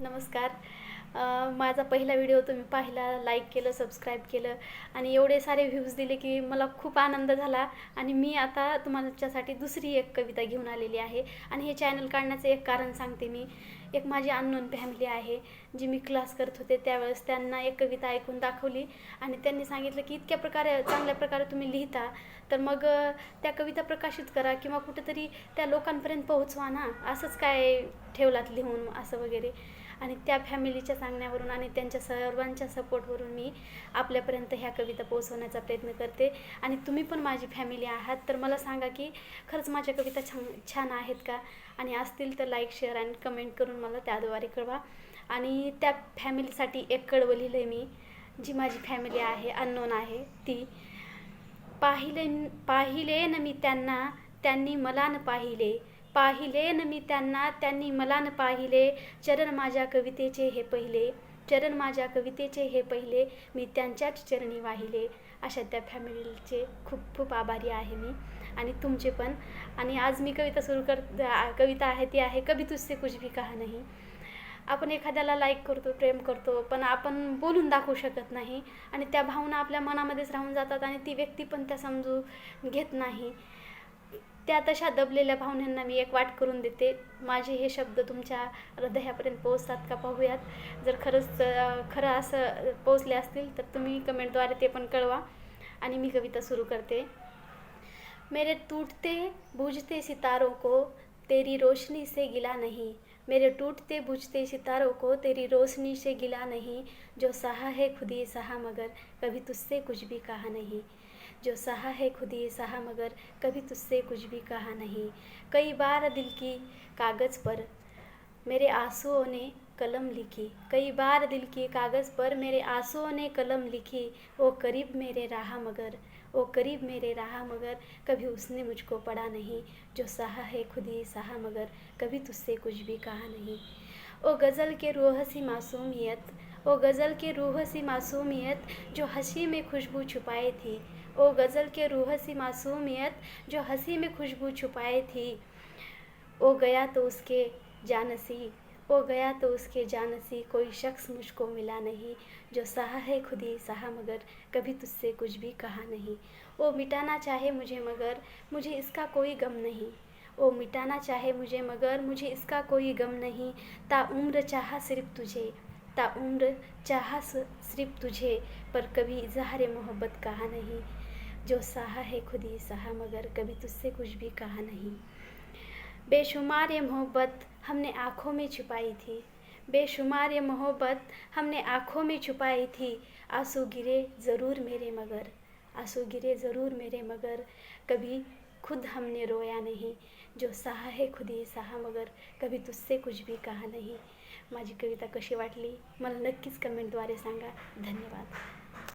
नमस्कार. माझा पहिला व्हिडिओ तुम्ही पाहिला, लाईक केलं, सबस्क्राईब केलं आणि एवढे सारे व्ह्यूज दिले की मला खूप आनंद झाला. आणि मी आता तुमच्यासाठी दुसरी एक कविता घेऊन आलेली आहे. आणि हे चॅनल काढण्याचं एक कारण सांगते मी. एक माझी अननोन फॅमिली आहे, जी मी क्लास करत होते त्यावेळेस त्यांना एक कविता ऐकून दाखवली आणि त्यांनी सांगितलं की इतक्या प्रकारे चांगल्या प्रकारे तुम्ही लिहिता, तर मग त्या कविता प्रकाशित करा किंवा कुठेतरी त्या लोकांपर्यंत पोहोचवा ना, असंच काय ठेवलात लिहून असं वगैरे. आणि त्या फॅमिलीच्या सांगण्यावरून आणि त्यांच्या सर्वांच्या सपोर्टवरून मी आपल्यापर्यंत ह्या कविता पोहोचवण्याचा प्रयत्न करते. आणि तुम्ही पण माझी फॅमिली आहात, तर मला सांगा की खरंच माझ्या कविता छान आहेत का? आणि असतील तर लाईक, शेअर आणि कमेंट करून मला त्याद्वारे कळवा. आणि त्या फॅमिलीसाठी एक कडवं लिहिलं आहे मी, जी माझी फॅमिली आहे, अननोन आहे ती. पाहिले न मी त्यांना, त्यांनी मला न पाहिले. पाहिले न मी त्यांना, त्यांनी मला न पाहिले. चरण माझ्या कवितेचे हे पहिले, चरण माझ्या कवितेचे हे पहिले. मी त्यांच्याच चरणी वाहिले. अशा त्या फॅमिलीचे खूप खूप आभारी आहे मी, आणि तुमचे पण. आणि आज मी कविता आहे ती आहे, कभी तुझसे कुछ भी कहा नहीं. आपण एखाद्याला लाईक करतो, प्रेम करतो, पण आपण बोलून दाखवू शकत नाही. आणि त्या भावना आपल्या मनामध्येच राहून जातात आणि ती व्यक्ती पण त्या समजून घेत नाही. त्या तशा दबलेल्या भावनांना मी एक वाट करून देते. माझे हे शब्द तुमच्या हृदयापर्यंत पोहोचतात का पाहूयात. जर खरं असं पोहोचले असतील तर तुम्ही कमेंटद्वारे ते पण कळवा. आणि मी कविता सुरू करते. मेरे टूटते बुझते सितारों को तेरी रोशनी से गिला नहीं. मेरे टूटते बुझते सितारों को तेरी रोशनी से गिला नहीं. जो सहा है खुद ही सहा मगर कभी तुझसे कुछ भी कहा नहीं. जो सहा है खुद ही सहा मगर कभी तुझसे कुछ भी कहा नहीं. कई बार दिल की कागज़ पर मेरे आंसुओं ने कलम लिखी. कई बार दिल की कागज़ पर मेरे आंसुओं ने कलम लिखी. वो करीब मेरे रहा मगर, वो करीब मेरे रहा मगर कभी उसने मुझको पढ़ा नहीं. जो सहा है खुद ही सहा मगर कभी तुझसे कुछ भी कहा नहीं. ओ गज़ल के रूह सी मासूमियत, ओ गज़ल के रूह सी मासूमियत जो हंसी में खुशबू छुपाए थी. ओ गज़ल के रूह सी मासूमियत जो हंसी में खुशबू छुपाए थी. ओ गया तो उसके जानसी, ओ गया तो उसके जानसी कोई शख्स मुझको मिला नहीं. जो सहा है खुद ही सहा मगर कभी तुझसे कुछ भी कहा नहीं. ओ मिटाना चाहे मुझे मगर मुझे इसका कोई गम नहीं. ओ मिटाना चाहे मुझे मगर मुझे इसका कोई गम नहीं. ताउम्र चाहा सिर्फ तुझे, ताउम्र चाहा सिर्फ तुझे पर कभी इजहार मोहब्बत कहा नहीं. जो सहा है खुद ही सहा मगर कभी तुझसे कुछ भी कहा नहीं. बेशुमार ये मोहब्बत हमने आँखों में छुपाई थी. बेशुमार ये मोहब्बत हमने आँखों में छुपाई थी. आंसू गिरे ज़रूर मेरे मगर, आंसू गिरे ज़रूर मेरे मगर कभी खुद हमने रोया नहीं. जो सहा है खुद ही सहा मगर कभी तुझसे कुछ भी कहा नहीं. माझी कविता कशी वाटली मला नक्कीच कमेंटद्वारे सांगा. धन्यवाद.